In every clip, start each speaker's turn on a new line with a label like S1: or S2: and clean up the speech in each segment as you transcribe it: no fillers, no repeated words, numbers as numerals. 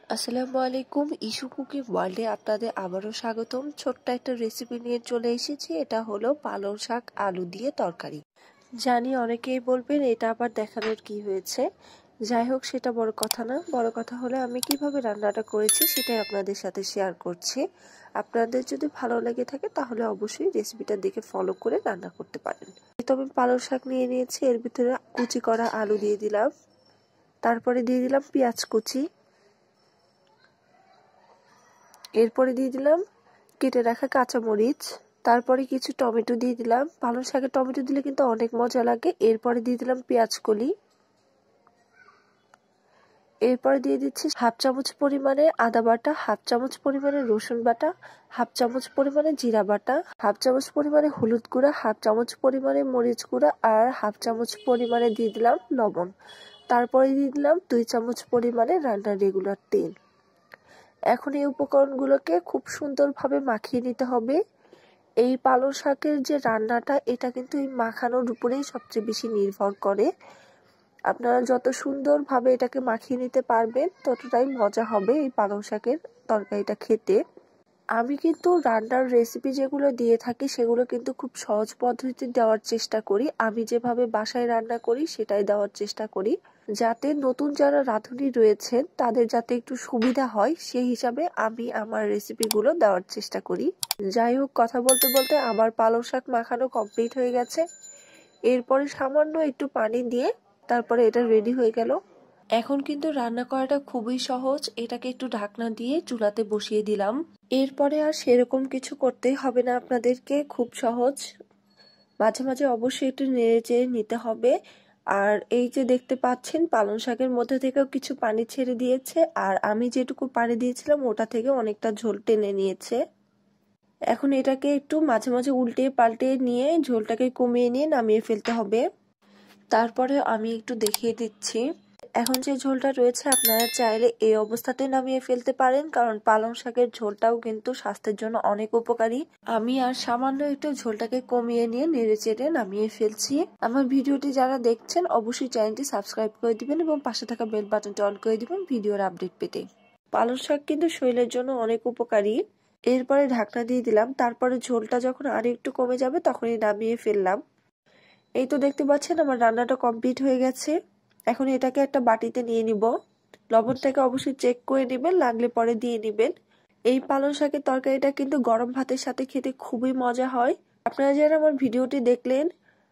S1: আসসালামু আলাইকুম, issue cooking ওয়ার্ল্ডে আপনাদের আবারও স্বাগতম। ছোট্ট একটা রেসিপি নিয়ে চলে এসেছি। এটা হলো পালং শাক আলু দিয়ে তরকারি। জানি অনেকেই বলবেন এটা আবার দেখানোর কি হয়েছে। যাই হোক, সেটা বড় কথা না। বড় কথা হলো আমি কিভাবে রান্নাটা করেছি সেটাই আপনাদের সাথে শেয়ার করছি। আপনাদের যদি ভালো লেগে থাকে তাহলে অবশ্যই রেসিপিটা দেখে ফলো করে রান্না করতে পারেন। তো আমি পালং শাক নিয়ে নিয়েছি, এর ভিতরে কুচি করা আলু দিয়ে দিলাম, তারপরে দিয়ে দিলাম পেঁয়াজ কুচি, এরপরে দিয়ে দিলাম কেটে রাখা কাঁচামরিচ, তারপরে কিছু টমেটো দিয়ে দিলাম। পালং শাকে টমেটো দিলে কিন্তু অনেক মজা লাগে। এরপরে দিয়ে দিলাম পেঁয়াজ কলি, এরপরে দিয়ে দিচ্ছি হাফ চামচ পরিমাণে আদা বাটা, হাফ চামচ পরিমাণে রসুন বাটা, হাফ চামচ পরিমাণে জিরা বাটা, হাফ চামচ পরিমাণে হলুদ গুঁড়া, হাফ চামচ পরিমাণে মরিচ গুঁড়া আর হাফ চামচ পরিমাণে দিয়ে দিলাম লবণ। তারপরে দিয়ে দিলাম 2 চামচ পরিমাণে রান্নার রেগুলার তেল। এখন এই উপকরণগুলোকে খুব সুন্দরভাবে মাখিয়ে নিতে হবে। এই পালং শাকের যে রান্নাটা, এটা কিন্তু এই মাখানোর উপরেই সবচেয়ে বেশি নির্ভর করে। আপনারা যত সুন্দরভাবে এটাকে মাখিয়ে নিতে পারবেন ততটাই মজা হবে এই পালং শাকের তরকারিটা খেতে। আমি কিন্তু রান্নার রেসিপি যেগুলো দিয়ে থাকি সেগুলো কিন্তু খুব সহজ পদ্ধতিতে দেওয়ার চেষ্টা করি। আমি যেভাবে বাসায় রান্না করি সেটাই দেওয়ার চেষ্টা করি, যাতে নতুন যারা রাঁধুনি রয়েছেন তাদের যাতে একটু সুবিধা হয় সেই হিসাবে আমি আমার রেসিপিগুলো দেওয়ার চেষ্টা করি। যাই হোক, কথা বলতে বলতে আমার পালং শাক মাখানো কমপ্লিট হয়ে গেছে। এরপরে সামান্য একটু পানি দিয়ে তারপরে এটা রেডি হয়ে গেল। এখন কিন্তু রান্না করাটা খুবই সহজ। এটাকে একটু ঢাকনা দিয়ে চুলাতে বসিয়ে দিলাম। এরপরে আর সেরকম কিছু করতেই হবে না আপনাদেরকে, খুব সহজ। মাঝে মাঝে অবশ্যই একটু নেড়ে চেড়ে নিতে হবে। আর এই যে দেখতে পাচ্ছেন পালং শাকের মধ্যে থেকেও কিছু পানি ছেড়ে দিয়েছে, আর আমি যেটুকু পানি দিয়েছিলাম ওটা থেকে অনেকটা ঝোল টেনে নিয়েছে। এখন এটাকে একটু মাঝে মাঝে উল্টে পাল্টে নিয়ে ঝোলটাকে কমিয়ে নিয়ে নামিয়ে ফেলতে হবে। তারপরে আমি একটু দেখিয়ে দিচ্ছি। এখন যে ঝোলটা রয়েছে আপনারা চাইলে এই অবস্থাতে নামিয়ে ফেলতে পারেন, কারণ পালং শাকের ঝোলটাও কিন্তু স্বাস্থ্যের জন্য অনেক উপকারী। আমি আর সামান্য একটু ঝোলটাকে কমিয়ে নিয়ে নেড়ে চেড়ে নামিয়ে ফেলছি। আমার ভিডিওটি যারা দেখছেন অবশ্যই চ্যানেলটি সাবস্ক্রাইব করে দিবেন এবং পাশে থাকা বেল বাটনটি অন করে দিবেন ভিডিওর আপডেট পেতে। পালং শাক কিন্তু শরীরের জন্য অনেক উপকারী। এরপরে ঢাকনা দিয়ে দিলাম। তারপরে ঝোলটা যখন আর একটু কমে যাবে তখনই নামিয়ে ফেললাম। এই তো দেখতে পাচ্ছেন আমার রান্নাটা কমপ্লিট হয়ে গেছে। এখন এটাকে একটা বাটিতে নিয়ে নিব। লবণটাকে অবশ্যই চেক করে নেবেন, লাগলে পরে দিয়ে নেবেন। এই পালং শাকের তরকারিটা কিন্তু গরম ভাতের সাথে খেতে খুবই মজা হয়। আপনারা যারা আমার ভিডিওটি দেখলেন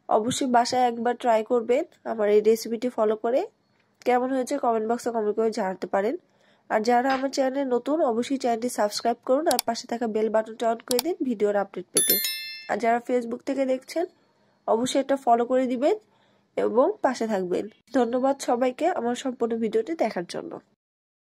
S1: অবশ্যই বাসায় একবার ট্রাই করবেন আমার এই রেসিপিটি ফলো করে। কেমন হয়েছে কমেন্ট বক্সে কমেন্ট করে জানাতে পারেন। আর যারা আমার চ্যানেলে নতুন অবশ্যই চ্যানেলটি সাবস্ক্রাইব করুন আর পাশে থাকা বেল বাটনটি অন করে দিন ভিডিওর আপডেট পেতে। আর যারা ফেসবুক থেকে দেখছেন অবশ্যই এটা ফলো করে দিবেন এবং পাশে থাকবেন। ধন্যবাদ সবাইকে আমার সম্পূর্ণ ভিডিওটি দেখার জন্য।